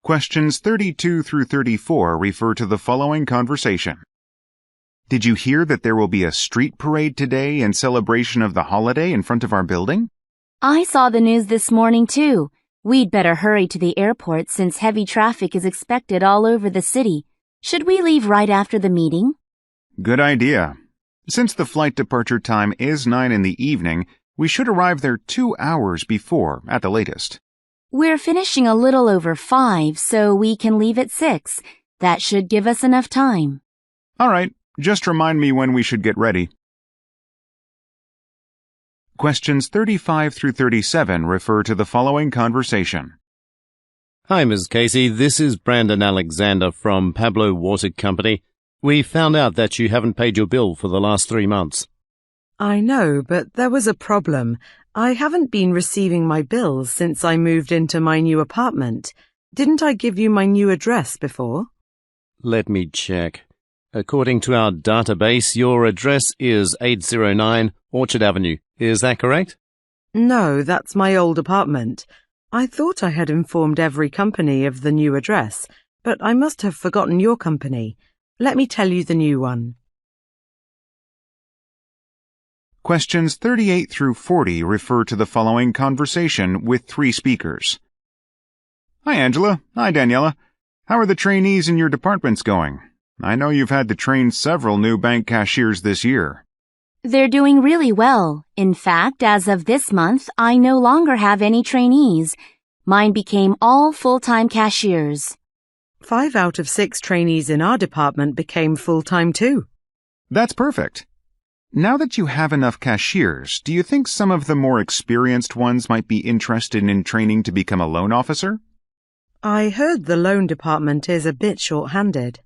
Questions 32 through 34 refer to the following conversation. Did you hear that there will be a street parade today in celebration of the holiday in front of our building? I saw the news this morning, too. We'd better hurry to the airport since heavy traffic is expected all over the city. Should we leave right after the meeting? Good idea. Since the flight departure time is 9 in the evening, we should arrive there 2 hours before, at the latest. We're finishing a little over 5, so we can leave at 6. That should give us enough time. All right, just remind me when we should get ready. Questions 35 through 37 refer to the following conversation. Hi, Ms. Casey. This is Brandon Alexander from Pablo Water Company. We found out that you haven't paid your bill for the last 3 months. I know, but there was a problem. I haven't been receiving my bills since I moved into my new apartment. Didn't I give you my new address before? Let me check. According to our database, your address is 809 Orchard Avenue. Is that correct? No, that's my old apartment. I thought I had informed every company of the new address, but I must have forgotten your company. Let me tell you the new one. Questions 38 through 40 refer to the following conversation with 3 speakers. Hi, Angela. Hi, Daniela. How are the trainees in your departments going? I know you've had to train several new bank cashiers this year. They're doing really well. In fact, as of this month, I no longer have any trainees. Mine became all full-time cashiers. 5 out of 6 trainees in our department became full-time too. That's perfect. Now that you have enough cashiers, do you think some of the more experienced ones might be interested in training to become a loan officer? I heard the loan department is a bit short-handed.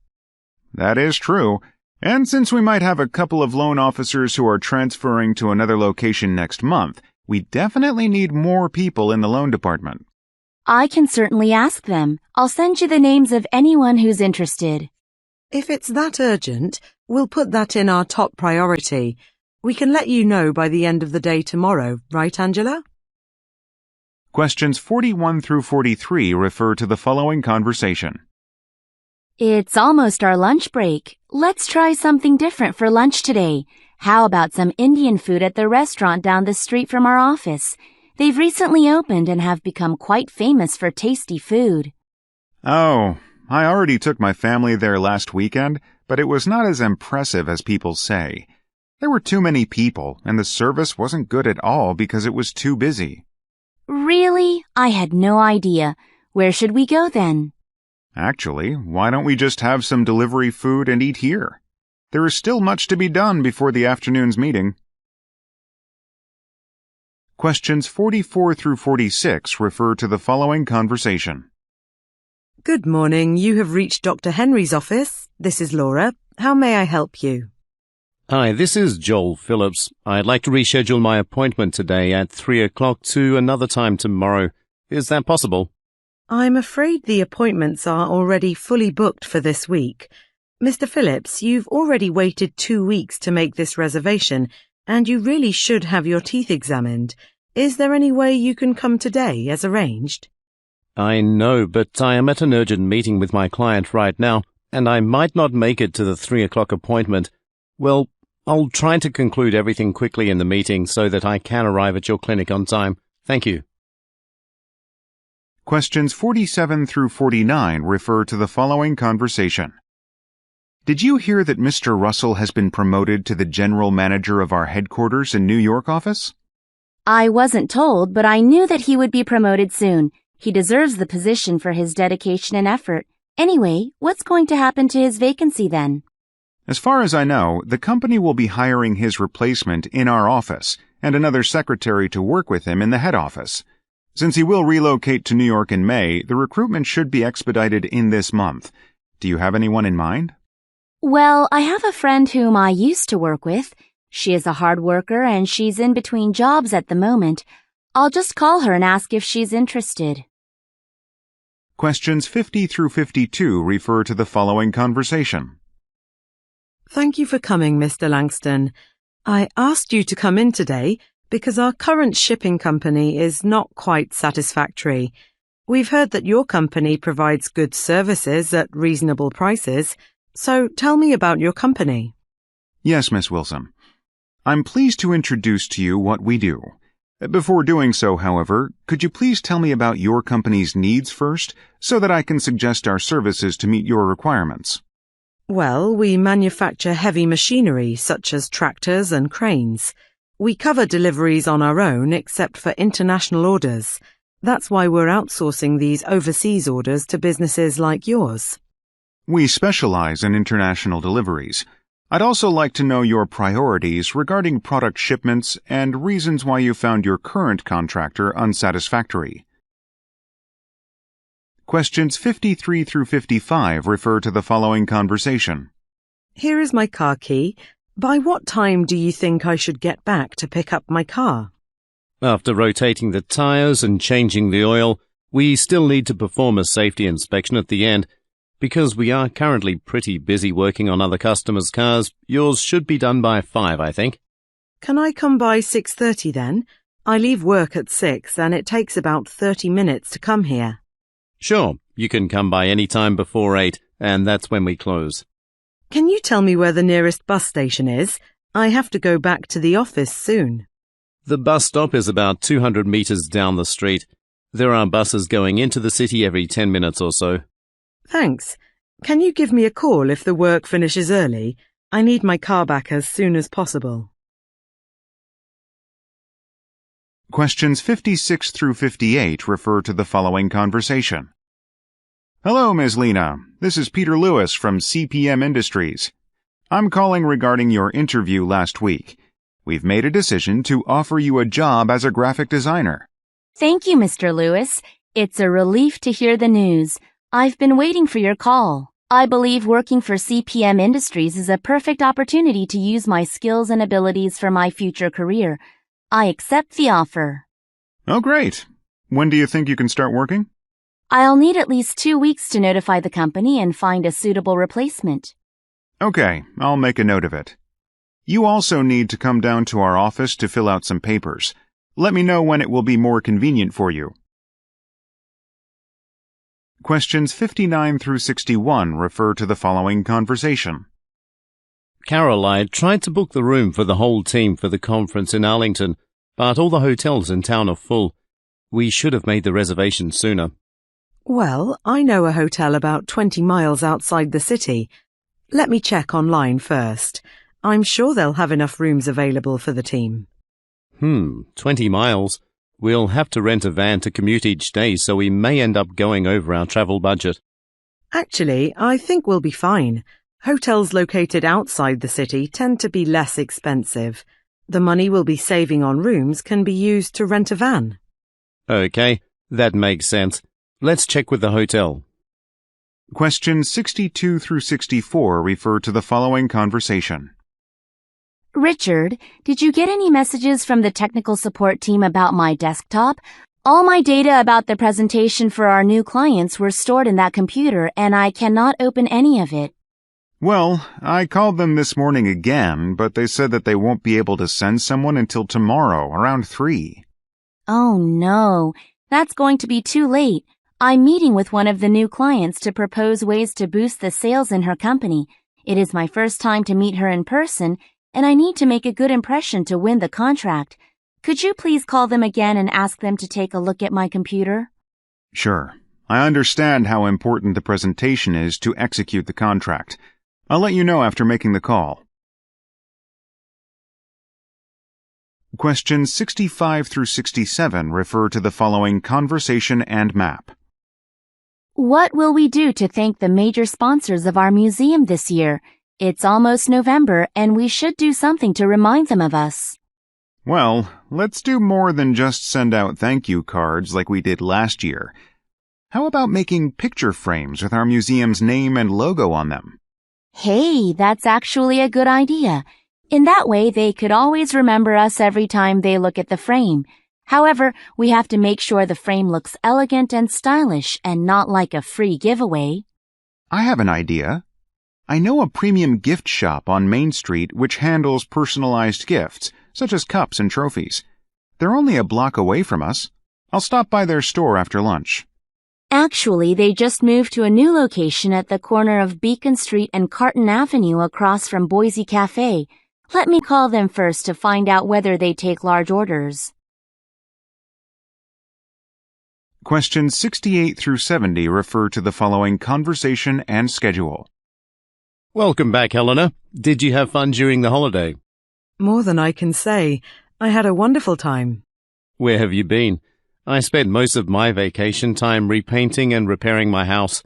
That is true. And since we might have a couple of loan officers who are transferring to another location next month, we definitely need more people in the loan department. I can certainly ask them. I'll send you the names of anyone who's interested. If it's that urgent, we'll put that in our top priority. We can let you know by the end of the day tomorrow, right, Angela? Questions 41 through 43 refer to the following conversation. It's almost our lunch break. Let's try something different for lunch today. How about some Indian food at the restaurant down the street from our office? They've recently opened and have become quite famous for tasty food. Oh, I already took my family there last weekend, but it was not as impressive as people say. There were too many people, and the service wasn't good at all because it was too busy. Really? I had no idea. Where should we go then? Actually, why don't we just have some delivery food and eat here? There is still much to be done before the afternoon's meeting. Questions 44 through 46 refer to the following conversation. Good morning. You have reached Dr. Henry's office. This is Laura. How may I help you? Hi, this is Joel Phillips. I'd like to reschedule my appointment today at 3 o'clock to another time tomorrow. Is that possible? I'm afraid the appointments are already fully booked for this week. Mr. Phillips, you've already waited 2 weeks to make this reservation, and you really should have your teeth examined. Is there any way you can come today as arranged? I know, but I am at an urgent meeting with my client right now, and I might not make it to the 3 o'clock appointment. Well, I'll try to conclude everything quickly in the meeting so that I can arrive at your clinic on time. Thank you. Questions 47 through 49 refer to the following conversation. Did you hear that Mr. Russell has been promoted to the general manager of our headquarters in New York office? I wasn't told, but I knew that he would be promoted soon. He deserves the position for his dedication and effort. Anyway, what's going to happen to his vacancy then? As far as I know, the company will be hiring his replacement in our office and another secretary to work with him in the head office. Since he will relocate to New York in May, the recruitment should be expedited in this month. Do you have anyone in mind? Well, I have a friend whom I used to work with. She is a hard worker and she's in between jobs at the moment. I'll just call her and ask if she's interested. Questions 50 through 52 refer to the following conversation. Thank you for coming, Mr. Langston. I asked you to come in today because our current shipping company is not quite satisfactory. We've heard that your company provides good services at reasonable prices, so tell me about your company. Yes, Miss Wilson. I'm pleased to introduce to you what we do. Before doing so, however, could you please tell me about your company's needs first, so that I can suggest our services to meet your requirements? Well, we manufacture heavy machinery such as tractors and cranes. We cover deliveries on our own except for international orders. That's why we're outsourcing these overseas orders to businesses like yours. We specialize in international deliveries. I'd also like to know your priorities regarding product shipments and reasons why you found your current contractor unsatisfactory. Questions 53 through 55 refer to the following conversation. Here is my car key. By what time do you think I should get back to pick up my car? After rotating the tires and changing the oil, we still need to perform a safety inspection at the end. Because we are currently pretty busy working on other customers' cars, yours should be done by 5, I think. Can I come by 6:30 then? I leave work at 6 and it takes about 30 minutes to come here. Sure, you can come by any time before 8, and that's when we close. Can you tell me where the nearest bus station is? I have to go back to the office soon. The bus stop is about 200 meters down the street. There are buses going into the city every 10 minutes or so. Thanks. Can you give me a call if the work finishes early? I need my car back as soon as possible. Questions 56 through 58 refer to the following conversation. Hello, Ms. Lena. This is Peter Lewis from CPM Industries. I'm calling regarding your interview last week. We've made a decision to offer you a job as a graphic designer. Thank you, Mr. Lewis. It's a relief to hear the news. I've been waiting for your call. I believe working for CPM Industries is a perfect opportunity to use my skills and abilities for my future career. I accept the offer. Oh, great. When do you think you can start working? I'll need at least 2 weeks to notify the company and find a suitable replacement. Okay, I'll make a note of it. You also need to come down to our office to fill out some papers. Let me know when it will be more convenient for you. Questions 59 through 61 refer to the following conversation. Carol, I tried to book the room for the whole team for the conference in Arlington, but all the hotels in town are full. We should have made the reservation sooner. Well, I know a hotel about 20 miles outside the city. Let me check online first. I'm sure they'll have enough rooms available for the team. 20 miles. We'll have to rent a van to commute each day, so we may end up going over our travel budget. Actually, I think we'll be fine. Hotels located outside the city tend to be less expensive. The money we'll be saving on rooms can be used to rent a van. Okay, that makes sense. Let's check with the hotel. Questions 62 through 64 refer to the following conversation. Richard, did you get any messages from the technical support team about my desktop? All my data about the presentation for our new clients were stored in that computer, and I cannot open any of it. Well, I called them this morning again, but they said that they won't be able to send someone until tomorrow, around 3. Oh no, that's going to be too late. I'm meeting with one of the new clients to propose ways to boost the sales in her company. It is my first time to meet her in person, and I need to make a good impression to win the contract. Could you please call them again and ask them to take a look at my computer? Sure. I understand how important the presentation is to execute the contract. I'll let you know after making the call. Questions 65 through 67 refer to the following conversation and map. What will we do to thank the major sponsors of our museum this year? It's almost November, and we should do something to remind them of us. Well, let's do more than just send out thank you cards like we did last year. How about making picture frames with our museum's name and logo on them? Hey, that's actually a good idea. In that way, they could always remember us every time they look at the frame. However, we have to make sure the frame looks elegant and stylish and not like a free giveaway. I have an idea. I know a premium gift shop on Main Street which handles personalized gifts, such as cups and trophies. They're only a block away from us. I'll stop by their store after lunch. Actually, they just moved to a new location at the corner of Beacon Street and Carton Avenue across from Boise Cafe. Let me call them first to find out whether they take large orders. Questions 68 through 70 refer to the following conversation and schedule. Welcome back, Helena. Did you have fun during the holiday? More than I can say. I had a wonderful time. Where have you been? I spent most of my vacation time repainting and repairing my house.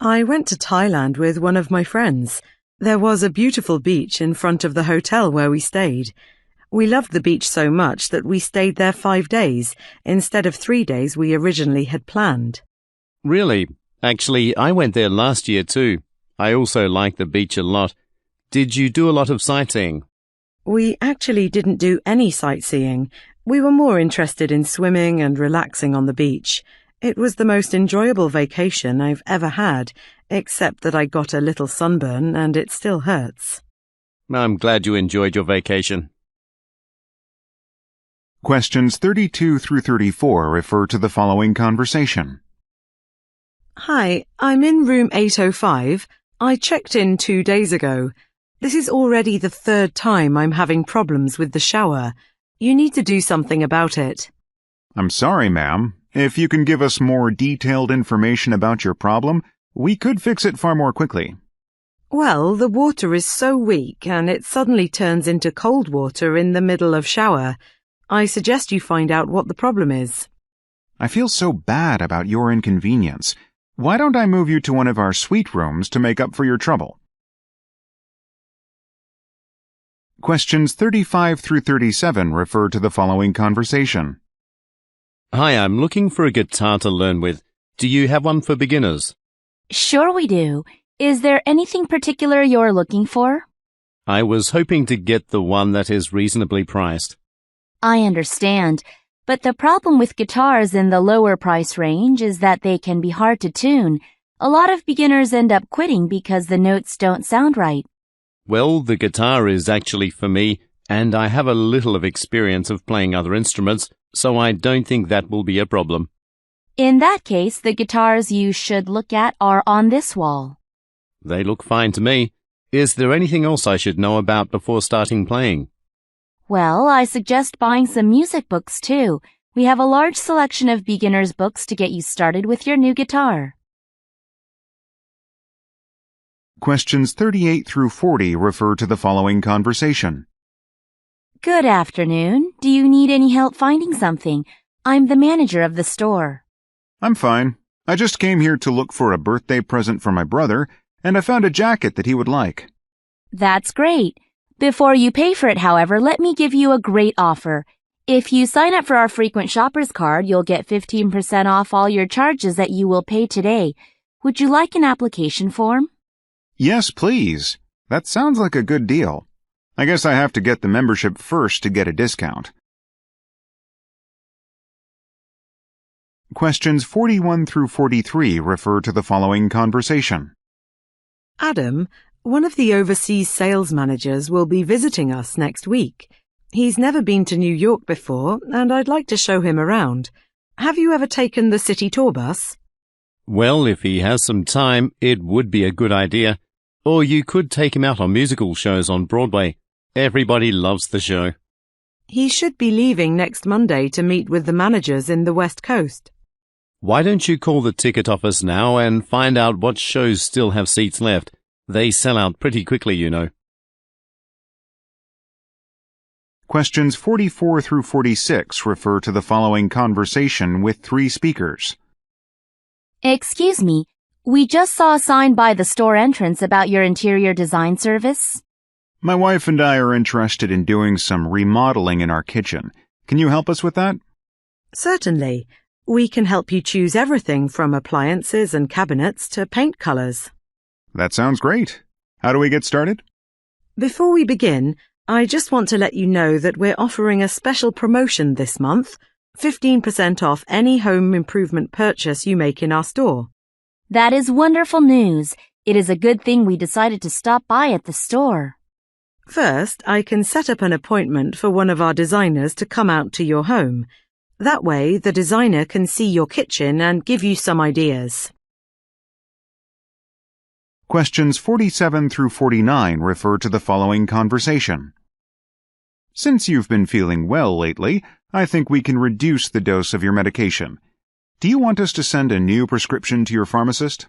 I went to Thailand with one of my friends. There was a beautiful beach in front of the hotel where we stayed. We loved the beach so much that we stayed there 5 days, instead of 3 days we originally had planned. Really? Actually, I went there last year too. I also like the beach a lot. Did you do a lot of sightseeing? We actually didn't do any sightseeing. We were more interested in swimming and relaxing on the beach. It was the most enjoyable vacation I've ever had, except that I got a little sunburn and it still hurts. I'm glad you enjoyed your vacation. Questions 32 through 34 refer to the following conversation. Hi, I'm in room 805. I checked in 2 days ago. This is already the 3rd time I'm having problems with the shower. You need to do something about it. I'm sorry, ma'am. If you can give us more detailed information about your problem, we could fix it far more quickly. Well, the water is so weak and it suddenly turns into cold water in the middle of shower. I suggest you find out what the problem is. I feel so bad about your inconvenience. Why don't I move you to one of our suite rooms to make up for your trouble? Questions 35 through 37 refer to the following conversation. Hi, I'm looking for a guitar to learn with. Do you have one for beginners? Sure we do. Is there anything particular you're looking for? I was hoping to get the one that is reasonably priced. I understand, but the problem with guitars in the lower price range is that they can be hard to tune. A lot of beginners end up quitting because the notes don't sound right. Well, the guitar is actually for me, and I have a little of experience of playing other instruments, so I don't think that will be a problem. In that case, the guitars you should look at are on this wall. They look fine to me. Is there anything else I should know about before starting playing? Well, I suggest buying some music books too. We have a large selection of beginner's books to get you started with your new guitar. Questions 38 through 40 refer to the following conversation. Good afternoon. Do you need any help finding something? I'm the manager of the store. I'm fine. I just came here to look for a birthday present for my brother, and I found a jacket that he would like. That's great. Before you pay for it, however, let me give you a great offer. If you sign up for our frequent shoppers card, you'll get 15% off all your charges that you will pay today. Would you like an application form? Yes, please. That sounds like a good deal. I guess I have to get the membership first to get a discount. Questions 41 through 43 refer to the following conversation. Adam, one of the overseas sales managers will be visiting us next week. He's never been to New York before, and I'd like to show him around. Have you ever taken the city tour bus? Well, if he has some time, it would be a good idea. Or you could take him out on musical shows on Broadway. Everybody loves the show. He should be leaving next Monday to meet with the managers in the West Coast. Why don't you call the ticket office now and find out what shows still have seats left? They sell out pretty quickly, you know. Questions 44 through 46 refer to the following conversation with 3 speakers. Excuse me, we just saw a sign by the store entrance about your interior design service. My wife and I are interested in doing some remodeling in our kitchen. Can you help us with that? Certainly. We can help you choose everything from appliances and cabinets to paint colors. That sounds great. How do we get started? Before we begin, I just want to let you know that we're offering a special promotion this month, 15% off any home improvement purchase you make in our store. That is wonderful news. It is a good thing we decided to stop by at the store. First, I can set up an appointment for one of our designers to come out to your home. That way, the designer can see your kitchen and give you some ideas. Questions 47 through 49 refer to the following conversation. Since you've been feeling well lately, I think we can reduce the dose of your medication. Do you want us to send a new prescription to your pharmacist?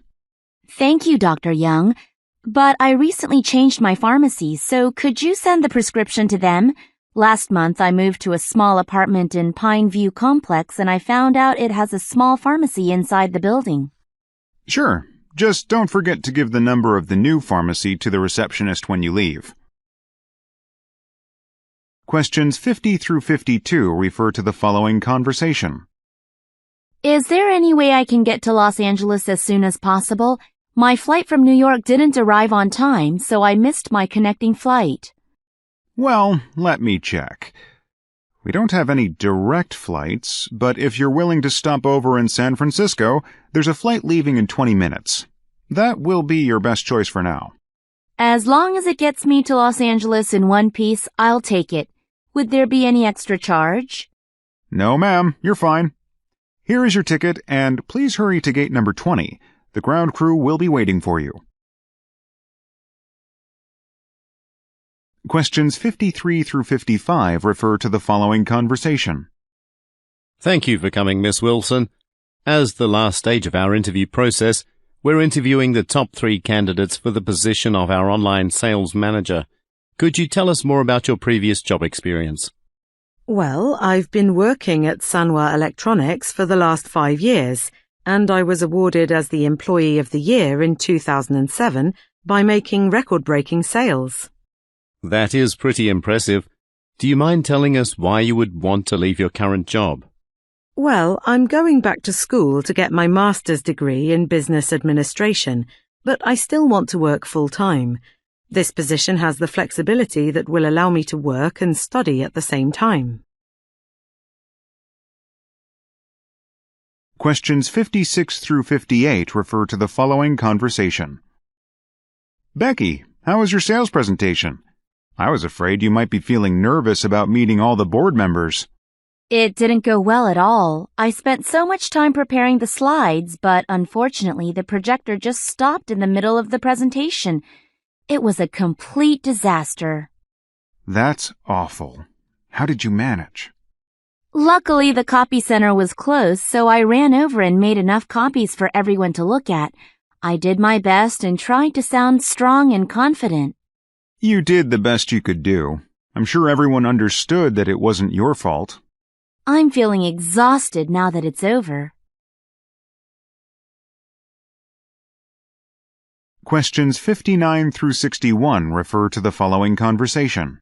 Thank you, Dr. Young. But I recently changed my pharmacy, so could you send the prescription to them? Last month, I moved to a small apartment in Pine View Complex, and I found out it has a small pharmacy inside the building. Sure. Just don't forget to give the number of the new pharmacy to the receptionist when you leave. Questions 50 through 52 refer to the following conversation. Is there any way I can get to Los Angeles as soon as possible? My flight from New York didn't arrive on time, so I missed my connecting flight. Well, let me check. We don't have any direct flights, but if you're willing to stop over in San Francisco, there's a flight leaving in 20 minutes. That will be your best choice for now. As long as it gets me to Los Angeles in one piece, I'll take it. Would there be any extra charge? No, ma'am, you're fine. Here is your ticket, and please hurry to gate number 20. The ground crew will be waiting for you. Questions 53 through 55 refer to the following conversation. Thank you for coming, Miss Wilson. As the last stage of our interview process, we're interviewing the top 3 candidates for the position of our online sales manager. Could you tell us more about your previous job experience? Well, I've been working at Sanwa Electronics for the last 5 years, and I was awarded as the Employee of the Year in 2007 by making record-breaking sales. That is pretty impressive. Do you mind telling us why you would want to leave your current job? Well, I'm going back to school to get my master's degree in business administration, but I still want to work full-time. This position has the flexibility that will allow me to work and study at the same time. Questions 56 through 58 refer to the following conversation. Becky, how was your sales presentation? I was afraid you might be feeling nervous about meeting all the board members. It didn't go well at all. I spent so much time preparing the slides, but unfortunately the projector just stopped in the middle of the presentation. It was a complete disaster. That's awful. How did you manage? Luckily, the copy center was closed, so I ran over and made enough copies for everyone to look at. I did my best and tried to sound strong and confident. You did the best you could do. I'm sure everyone understood that it wasn't your fault. I'm feeling exhausted now that it's over. Questions 59 through 61 refer to the following conversation.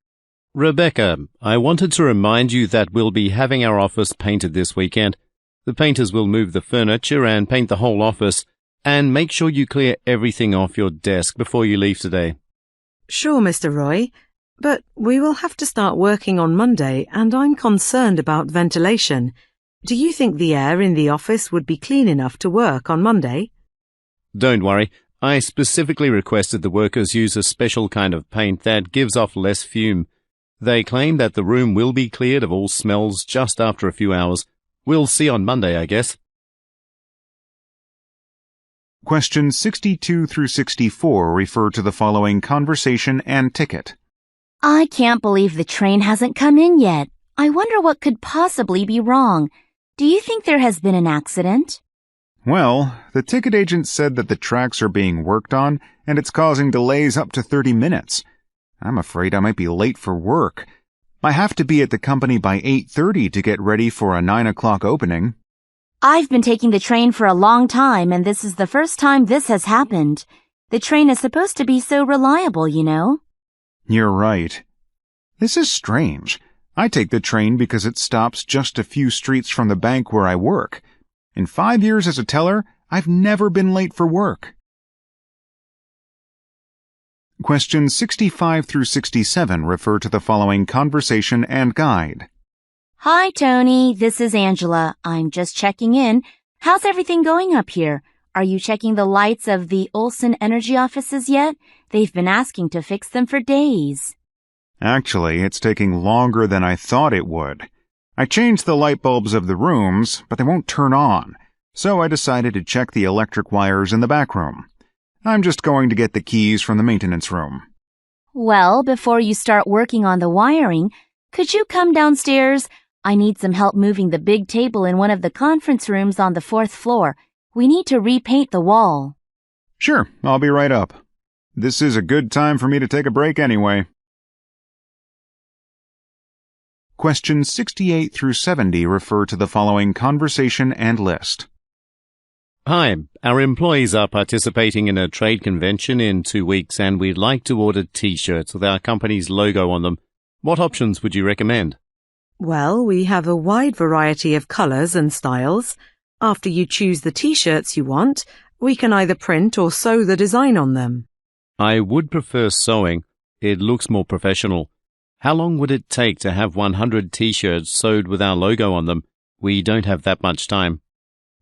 Rebecca, I wanted to remind you that we'll be having our office painted this weekend. The painters will move the furniture and paint the whole office, and make sure you clear everything off your desk before you leave today. Sure, Mr. Roy, but we will have to start working on Monday, and I'm concerned about ventilation. Do you think the air in the office would be clean enough to work on Monday? Don't worry. I specifically requested the workers use a special kind of paint that gives off less fume. They claim that the room will be cleared of all smells just after a few hours. We'll see on Monday, I guess. Questions 62 through 64 refer to the following conversation and ticket. I can't believe the train hasn't come in yet. I wonder what could possibly be wrong. Do you think there has been an accident? Well, the ticket agent said that the tracks are being worked on, and it's causing delays up to 30 minutes. I'm afraid I might be late for work. I have to be at the company by 8:30 to get ready for a 9 o'clock opening. I've been taking the train for a long time, and this is the first time this has happened. The train is supposed to be so reliable, you know. You're right. This is strange. I take the train because it stops just a few streets from the bank where I work. In 5 years as a teller, I've never been late for work. Questions 65 through 67 refer to the following conversation and guide. Hi, Tony. This is Angela. I'm just checking in. How's everything going up here? Are you checking the lights of the Olson Energy offices yet? They've been asking to fix them for days. Actually, it's taking longer than I thought it would. I changed the light bulbs of the rooms, but they won't turn on, so I decided to check the electric wires in the back room. I'm just going to get the keys from the maintenance room. Well, before you start working on the wiring, could you come downstairs? I need some help moving the big table in one of the conference rooms on the 4th floor. We need to repaint the wall. Sure, I'll be right up. This is a good time for me to take a break anyway. Questions 68 through 70 refer to the following conversation and list. Hi, our employees are participating in a trade convention in 2 weeks and we'd like to order T-shirts with our company's logo on them. What options would you recommend? Well, we have a wide variety of colours and styles. After you choose the T-shirts you want, we can either print or sew the design on them. I would prefer sewing. It looks more professional. How long would it take to have 100 T-shirts sewed with our logo on them? We don't have that much time.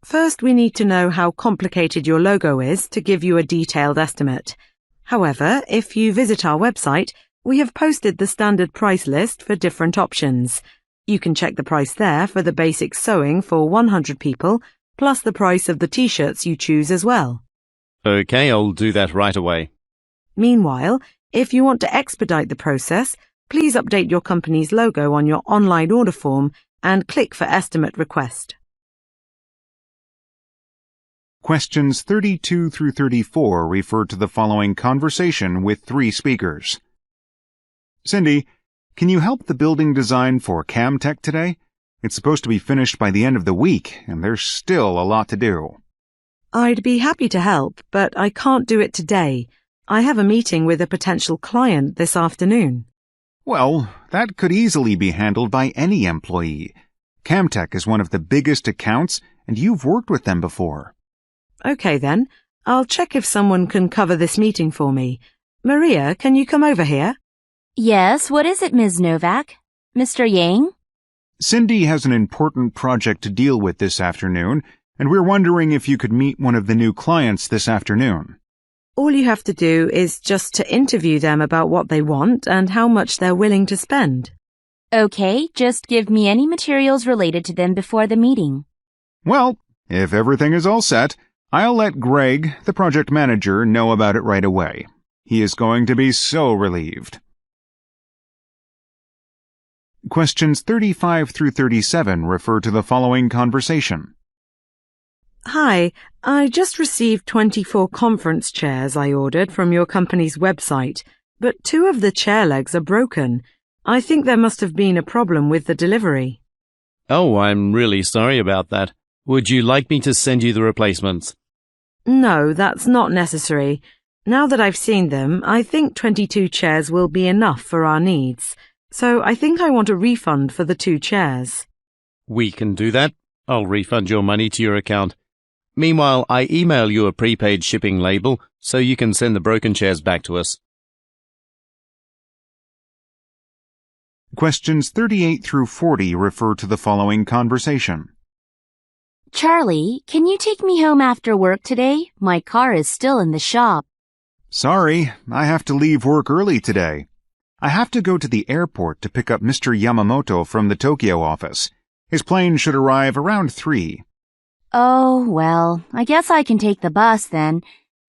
First, we need to know how complicated your logo is to give you a detailed estimate. However, if you visit our website, we have posted the standard price list for different options. You can check the price there for the basic sewing for 100 people, plus the price of the T-shirts you choose as well. Okay, I'll do that right away. Meanwhile, if you want to expedite the process, please update your company's logo on your online order form and click for Estimate Request. Questions 32 through 34 refer to the following conversation with 3 speakers. Cindy, can you help the building design for CamTech today? It's supposed to be finished by the end of the week, and there's still a lot to do. I'd be happy to help, but I can't do it today. I have a meeting with a potential client this afternoon. Well, that could easily be handled by any employee. CamTech is one of the biggest accounts, and you've worked with them before. Okay then, I'll check if someone can cover this meeting for me. Maria, can you come over here? Yes, what is it, Ms. Novak? Mr. Yang? Cindy has an important project to deal with this afternoon, and we're wondering if you could meet one of the new clients this afternoon. All you have to do is just to interview them about what they want and how much they're willing to spend. Okay, just give me any materials related to them before the meeting. Well, if everything is all set, I'll let Greg, the project manager, know about it right away. He is going to be so relieved. Questions 35 through 37 refer to the following conversation. Hi, I just received 24 conference chairs I ordered from your company's website, but 2 of the chair legs are broken. I think there must have been a problem with the delivery. Oh, I'm really sorry about that. Would you like me to send you the replacements? No, that's not necessary. Now that I've seen them, I think 22 chairs will be enough for our needs. So I think I want a refund for the 2 chairs. We can do that. I'll refund your money to your account. Meanwhile, I email you a prepaid shipping label so you can send the broken chairs back to us. Questions 38 through 40 refer to the following conversation. Charlie, can you take me home after work today? My car is still in the shop. Sorry, I have to leave work early today. I have to go to the airport to pick up Mr. Yamamoto from the Tokyo office. His plane should arrive around 3. Oh, well, I guess I can take the bus then.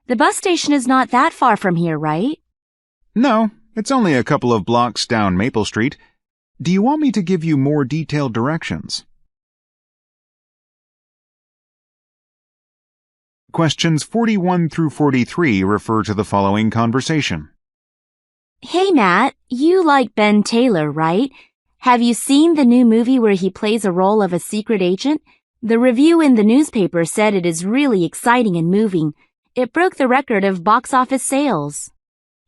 The bus station is not that far from here, right? No, it's only a couple of blocks down Maple Street. Do you want me to give you more detailed directions? Questions 41 through 43 refer to the following conversation. Hey, Matt, you like Ben Taylor, right? Have you seen the new movie where he plays a role of a secret agent? The review in the newspaper said it is really exciting and moving. It broke the record of box office sales.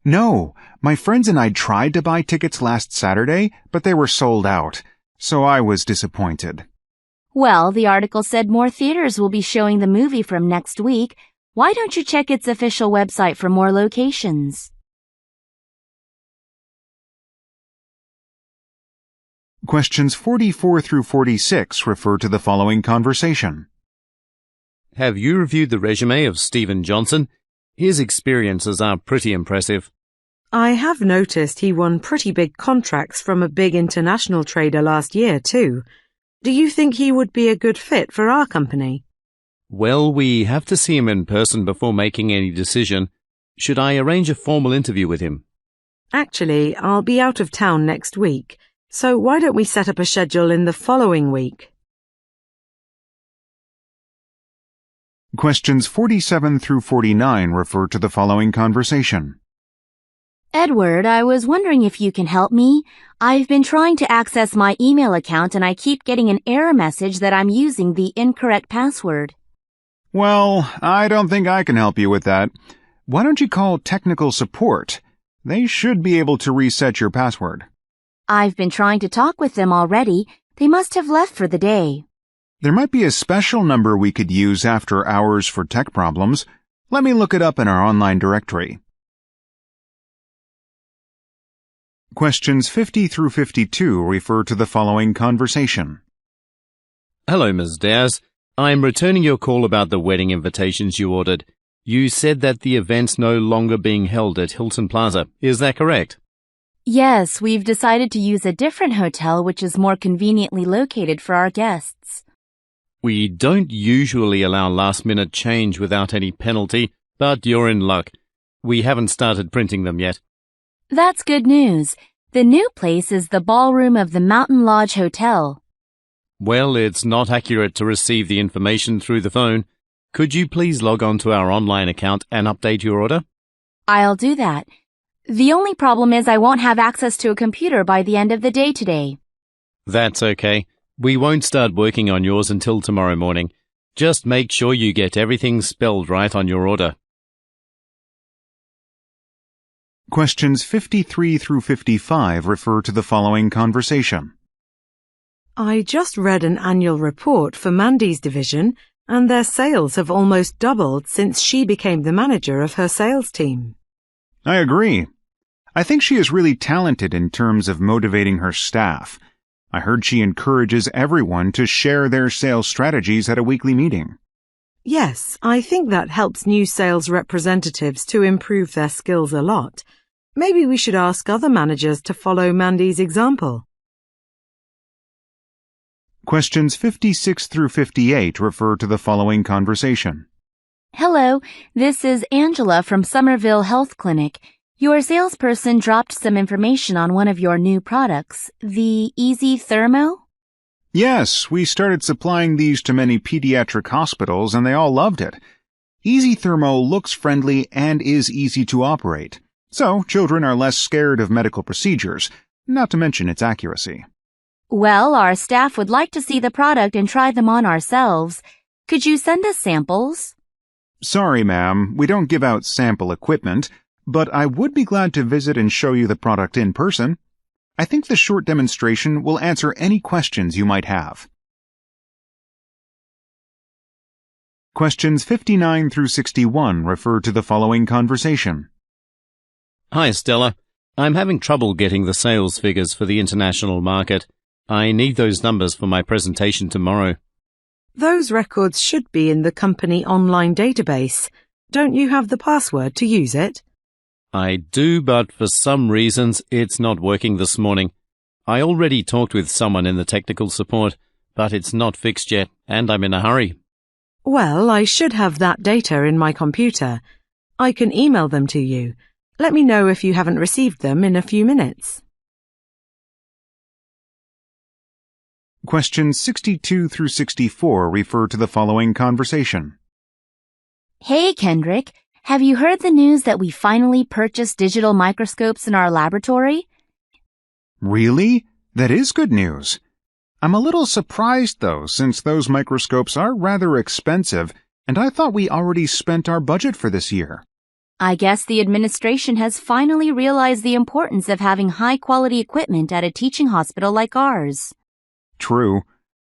No, my friends and I tried to buy tickets last Saturday, but they were sold out, so I was disappointed. Well, the article said more theaters will be showing the movie from next week. Why don't you check its official website for more locations? Questions 44 through 46 refer to the following conversation. Have you reviewed the resume of Stephen Johnson? His experiences are pretty impressive. I have noticed he won pretty big contracts from a big international trader last year, too. Do you think he would be a good fit for our company? Well, we have to see him in person before making any decision. Should I arrange a formal interview with him? Actually, I'll be out of town next week, so why don't we set up a schedule in the following week? Questions 47 through 49 refer to the following conversation. Edward, I was wondering if you can help me. I've been trying to access my email account and I keep getting an error message that I'm using the incorrect password. Well, I don't think I can help you with that. Why don't you call technical support? They should be able to reset your password. I've been trying to talk with them already. They must have left for the day. There might be a special number we could use after hours for tech problems. Let me look it up in our online directory. Questions 50 through 52 refer to the following conversation. Hello, Ms. Diaz. I'm returning your call about the wedding invitations you ordered. You said that the event's no longer being held at Hilton Plaza. Is that correct? Yes, we've decided to use a different hotel which is more conveniently located for our guests. We don't usually allow last-minute change without any penalty, but you're in luck. We haven't started printing them yet. That's good news. The new place is the ballroom of the Mountain Lodge Hotel. Well, it's not accurate to receive the information through the phone. Could you please log on to our online account and update your order? I'll do that. The only problem is I won't have access to a computer by the end of the day today. That's okay. We won't start working on yours until tomorrow morning. Just make sure you get everything spelled right on your order. Questions 53 through 55 refer to the following conversation. I just read an annual report for Mandy's division, and their sales have almost doubled since she became the manager of her sales team. I agree. I think she is really talented in terms of motivating her staff. I heard she encourages everyone to share their sales strategies at a weekly meeting. Yes, I think that helps new sales representatives to improve their skills a lot. Maybe we should ask other managers to follow Mandy's example. Questions 56 through 58 refer to the following conversation. Hello, this is Angela from Somerville Health Clinic. Your salesperson dropped some information on one of your new products, the Easy Thermo? Yes, we started supplying these to many pediatric hospitals and they all loved it. Easy Thermo looks friendly and is easy to operate, so children are less scared of medical procedures, not to mention its accuracy. Well, our staff would like to see the product and try them on ourselves. Could you send us samples? Sorry, ma'am, we don't give out sample equipment, but I would be glad to visit and show you the product in person. I think the short demonstration will answer any questions you might have. Questions 59 through 61 refer to the following conversation. Hi, Stella. I'm having trouble getting the sales figures for the international market. I need those numbers for my presentation tomorrow. Those records should be in the company online database. Don't you have the password to use it? I do, but for some reasons it's not working this morning. I already talked with someone in the technical support, but it's not fixed yet, and I'm in a hurry. Well, I should have that data in my computer. I can email them to you. Let me know if you haven't received them in a few minutes. Questions 62 through 64 refer to the following conversation. Hey, Kendrick. Have you heard the news that we finally purchased digital microscopes in our laboratory? Really? That is good news. I'm a little surprised, though, since those microscopes are rather expensive, and I thought we already spent our budget for this year. I guess the administration has finally realized the importance of having high-quality equipment at a teaching hospital like ours. True.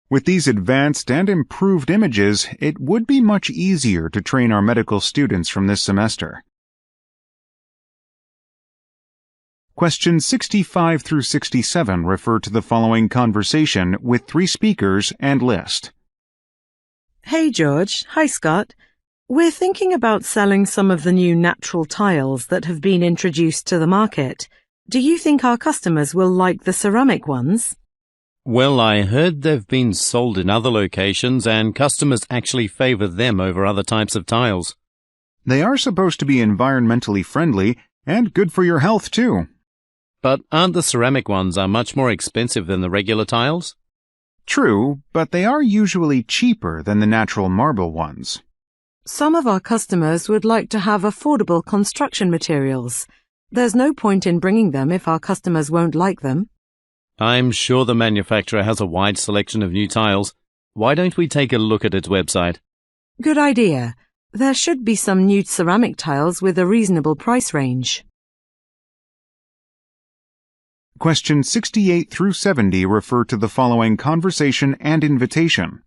With these advanced and improved images, it would be much easier to train our medical students from this semester. Questions 65 through 67 refer to the following conversation with 3 speakers and list. Hey, George. Hi, Scott. We're thinking about selling some of the new natural tiles that have been introduced to the market. Do you think our customers will like the ceramic ones? Well, I heard they've been sold in other locations and customers actually favor them over other types of tiles. They are supposed to be environmentally friendly and good for your health, too. But aren't the ceramic ones much more expensive than the regular tiles? True, but they are usually cheaper than the natural marble ones. Some of our customers would like to have affordable construction materials. There's no point in bringing them if our customers won't like them. I'm sure the manufacturer has a wide selection of new tiles. Why don't we take a look at its website? Good idea. There should be some new ceramic tiles with a reasonable price range. Questions 68 through 70 refer to the following conversation and invitation.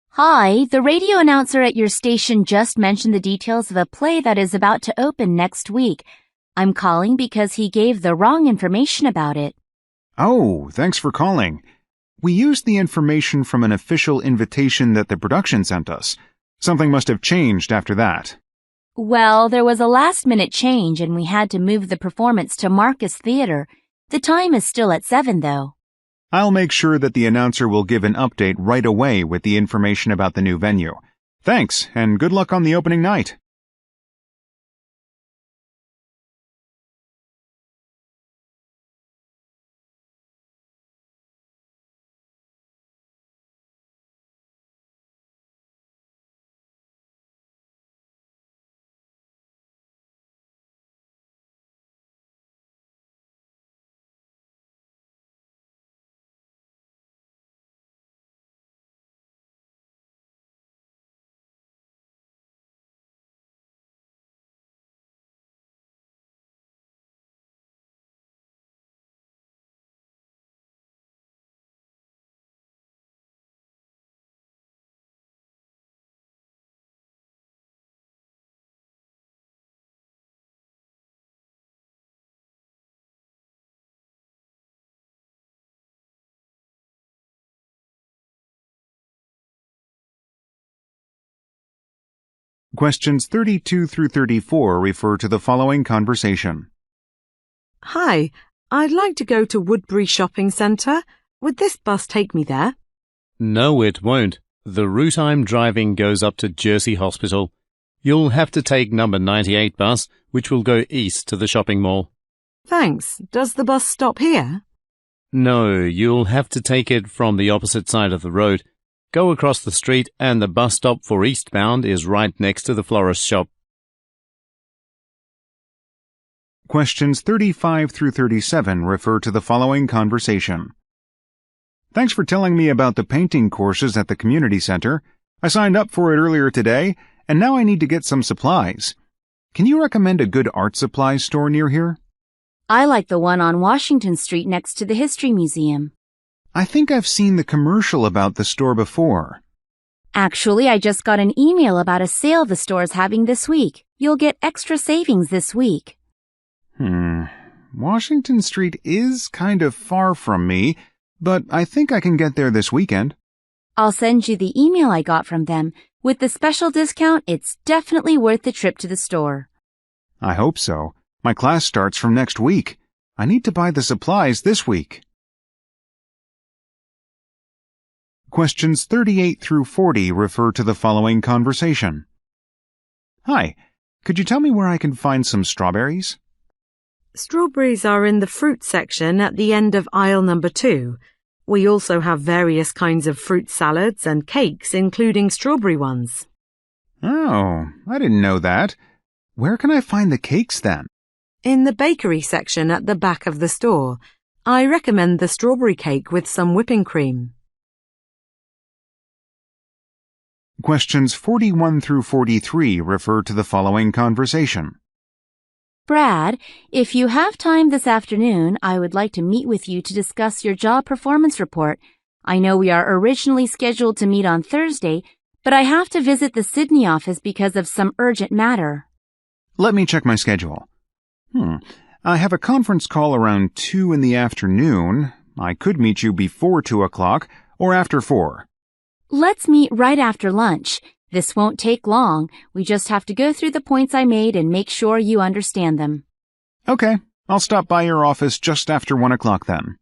Hi, the radio announcer at your station just mentioned the details of a play that is about to open next week. I'm calling because he gave the wrong information about it. Oh, thanks for calling. We used the information from an official invitation that the production sent us. Something must have changed after that. Well, there was a last-minute change and we had to move the performance to Marcus Theater. The time is still at 7, though. I'll make sure that the announcer will give an update right away with the information about the new venue. Thanks, and good luck on the opening night. Questions 32 through 34 refer to the following conversation. Hi, I'd like to go to Woodbury Shopping Centre. Would this bus take me there? No, it won't. The route I'm driving goes up to Jersey Hospital. You'll have to take number 98 bus, which will go east to the shopping mall. Thanks. Does the bus stop here? No, you'll have to take it from the opposite side of the road. Go across the street and the bus stop for eastbound is right next to the florist shop. Questions 35 through 37 refer to the following conversation. Thanks for telling me about the painting courses at the community center. I signed up for it earlier today, and now I need to get some supplies. Can you recommend a good art supplies store near here? I like the one on Washington Street next to the History Museum. I think I've seen the commercial about the store before. Actually, I just got an email about a sale the store's having this week. You'll get extra savings this week. Washington Street is kind of far from me, but I think I can get there this weekend. I'll send you the email I got from them. With the special discount, it's definitely worth the trip to the store. I hope so. My class starts from next week. I need to buy the supplies this week. Questions 38 through 40 refer to the following conversation. Hi, could you tell me where I can find some strawberries? Strawberries are in the fruit section at the end of aisle number 2. We also have various kinds of fruit salads and cakes, including strawberry ones. Oh, I didn't know that. Where can I find the cakes then? In the bakery section at the back of the store. I recommend the strawberry cake with some whipping cream. Questions 41 through 43 refer to the following conversation. Brad, if you have time this afternoon, I would like to meet with you to discuss your job performance report. I know we are originally scheduled to meet on Thursday, but I have to visit the Sydney office because of some urgent matter. Let me check my schedule. I have a conference call around 2 in the afternoon. I could meet you before 2 o'clock or after 4. Let's meet right after lunch. This won't take long. We just have to go through the points I made and make sure you understand them. Okay, I'll stop by your office just after 1 o'clock then.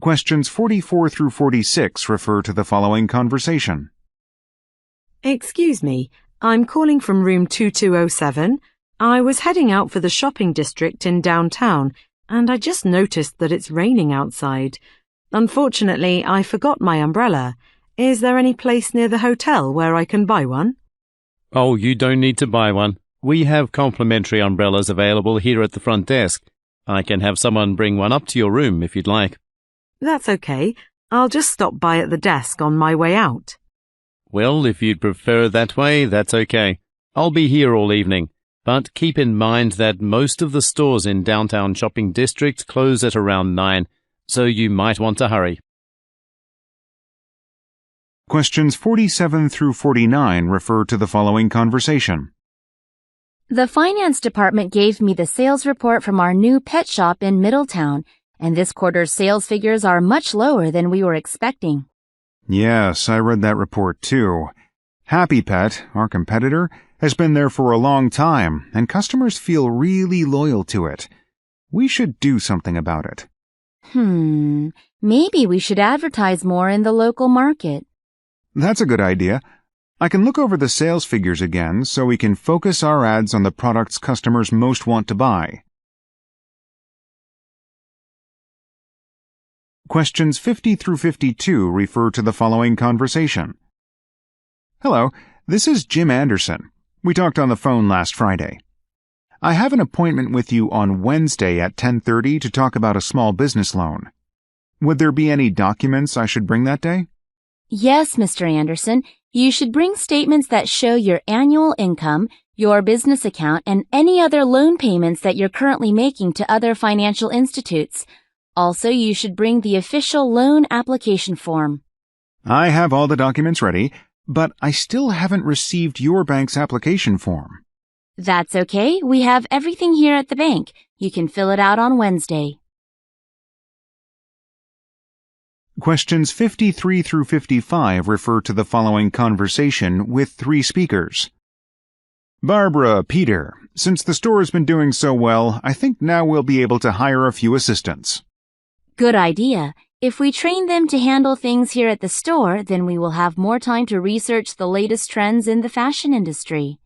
Questions 44 through 46 refer to the following conversation. Excuse me, I'm calling from room 2207. I was heading out for the shopping district in downtown, and I just noticed that it's raining outside. Unfortunately, I forgot my umbrella. Is there any place near the hotel where I can buy one? Oh, you don't need to buy one. We have complimentary umbrellas available here at the front desk. I can have someone bring one up to your room if you'd like. That's okay. I'll just stop by at the desk on my way out. Well, if you'd prefer that way, that's okay. I'll be here all evening. But keep in mind that most of the stores in downtown shopping district close at around 9, so you might want to hurry. Questions 47 through 49 refer to the following conversation. The finance department gave me the sales report from our new pet shop in Middletown, and this quarter's sales figures are much lower than we were expecting. Yes, I read that report too. Happy Pet, our competitor, has been there for a long time, and customers feel really loyal to it. We should do something about it. Maybe we should advertise more in the local market. That's a good idea. I can look over the sales figures again so we can focus our ads on the products customers most want to buy. Questions 50 through 52 refer to the following conversation. Hello, this is Jim Anderson. We talked on the phone last Friday. I have an appointment with you on Wednesday at 10:30 to talk about a small business loan. Would there be any documents I should bring that day? Yes, Mr. Anderson. You should bring statements that show your annual income, your business account, and any other loan payments that you're currently making to other financial institutes. Also, you should bring the official loan application form. I have all the documents ready, but I still haven't received your bank's application form. That's okay. We have everything here at the bank. You can fill it out on Wednesday. Questions 53 through 55 refer to the following conversation with 3 speakers. Barbara, Peter, since the store has been doing so well, I think now we'll be able to hire a few assistants. Good idea. If we train them to handle things here at the store, then we will have more time to research the latest trends in the fashion industry.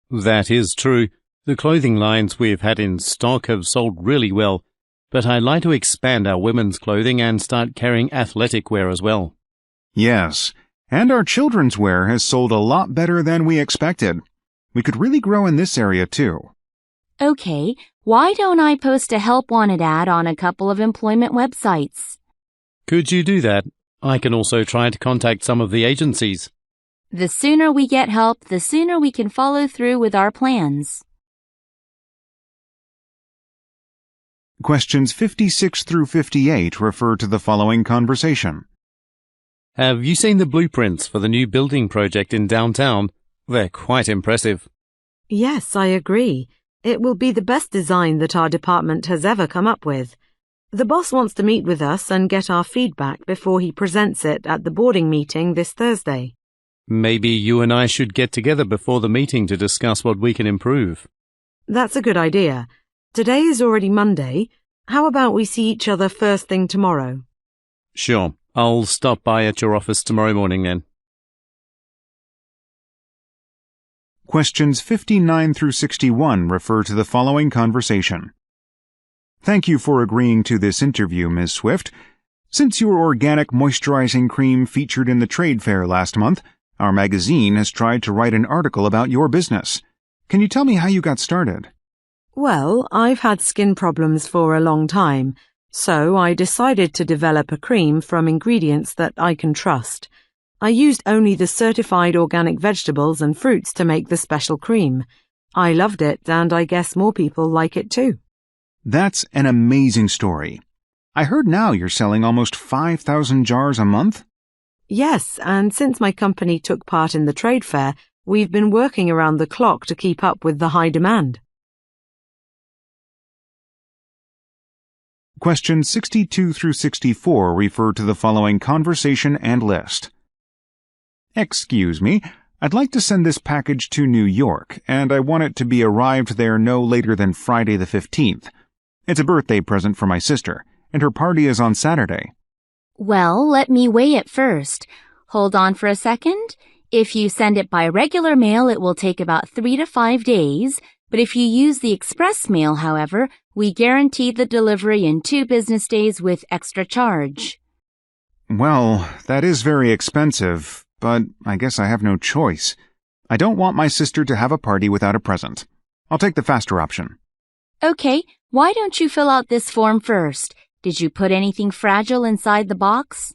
That is true. The clothing lines we've had in stock have sold really well, but I'd like to expand our women's clothing and start carrying athletic wear as well. Yes, and our children's wear has sold a lot better than we expected. We could really grow in this area too. Okay, why don't I post a help wanted ad on a couple of employment websites? Could you do that? I can also try to contact some of the agencies. The sooner we get help, the sooner we can follow through with our plans. Questions 56 through 58 refer to the following conversation. Have you seen the blueprints for the new building project in downtown? They're quite impressive. Yes, I agree. It will be the best design that our department has ever come up with. The boss wants to meet with us and get our feedback before he presents it at the boarding meeting this Thursday. Maybe you and I should get together before the meeting to discuss what we can improve. That's a good idea. Today is already Monday. How about we see each other first thing tomorrow? Sure. I'll stop by at your office tomorrow morning then. Questions 59 through 61 refer to the following conversation. Thank you for agreeing to this interview, Ms. Swift. Since your organic moisturizing cream featured in the trade fair last month, our magazine has tried to write an article about your business. Can you tell me how you got started? Well, I've had skin problems for a long time, so I decided to develop a cream from ingredients that I can trust. I used only the certified organic vegetables and fruits to make the special cream. I loved it, and I guess more people like it too. That's an amazing story. I heard now you're selling almost 5,000 jars a month? Yes, and since my company took part in the trade fair, we've been working around the clock to keep up with the high demand. Questions 62 through 64 refer to the following conversation and list. Excuse me, I'd like to send this package to New York, and I want it to be arrived there no later than Friday the 15th. It's a birthday present for my sister, and her party is on Saturday. Well, let me weigh it first. Hold on for a second. If you send it by regular mail, it will take about 3 to 5 days. But if you use the express mail, however, we guarantee the delivery in 2 business days with extra charge. Well, that is very expensive, but I guess I have no choice. I don't want my sister to have a party without a present. I'll take the faster option. Okay, why don't you fill out this form first? Did you put anything fragile inside the box?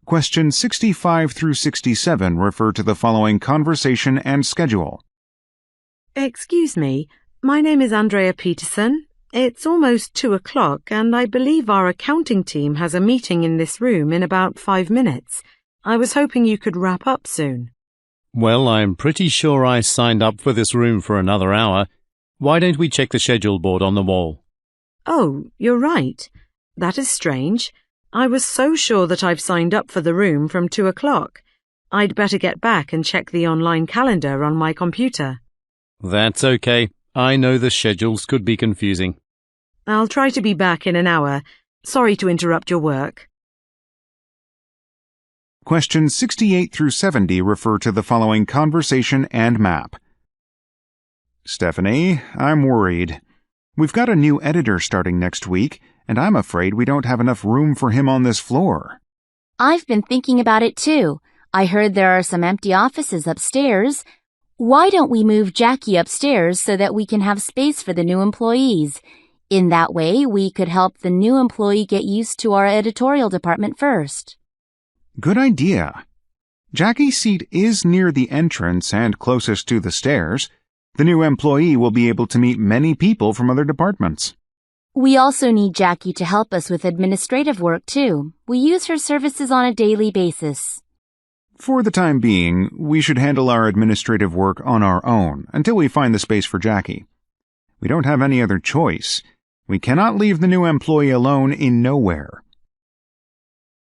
Questions 65 through 67 refer to the following conversation and schedule. Excuse me, my name is Andrea Peterson. It's almost 2 o'clock and I believe our accounting team has a meeting in this room in about 5 minutes. I was hoping you could wrap up soon. Well, I'm pretty sure I signed up for this room for another hour. Why don't we check the schedule board on the wall? Oh, you're right. That is strange. I was so sure that I've signed up for the room from 2 o'clock. I'd better get back and check the online calendar on my computer. That's okay. I know the schedules could be confusing. I'll try to be back in an hour. Sorry to interrupt your work. Questions 68 through 70 refer to the following conversation and map. Stephanie, I'm worried. We've got a new editor starting next week, and I'm afraid we don't have enough room for him on this floor. I've been thinking about it too. I heard there are some empty offices upstairs. Why don't we move Jackie upstairs so that we can have space for the new employees? In that way, we could help the new employee get used to our editorial department first. Good idea. Jackie's seat is near the entrance and closest to the stairs. The new employee will be able to meet many people from other departments. We also need Jackie to help us with administrative work too. We use her services on a daily basis. For the time being, we should handle our administrative work on our own until we find the space for Jackie. We don't have any other choice. We cannot leave the new employee alone in nowhere.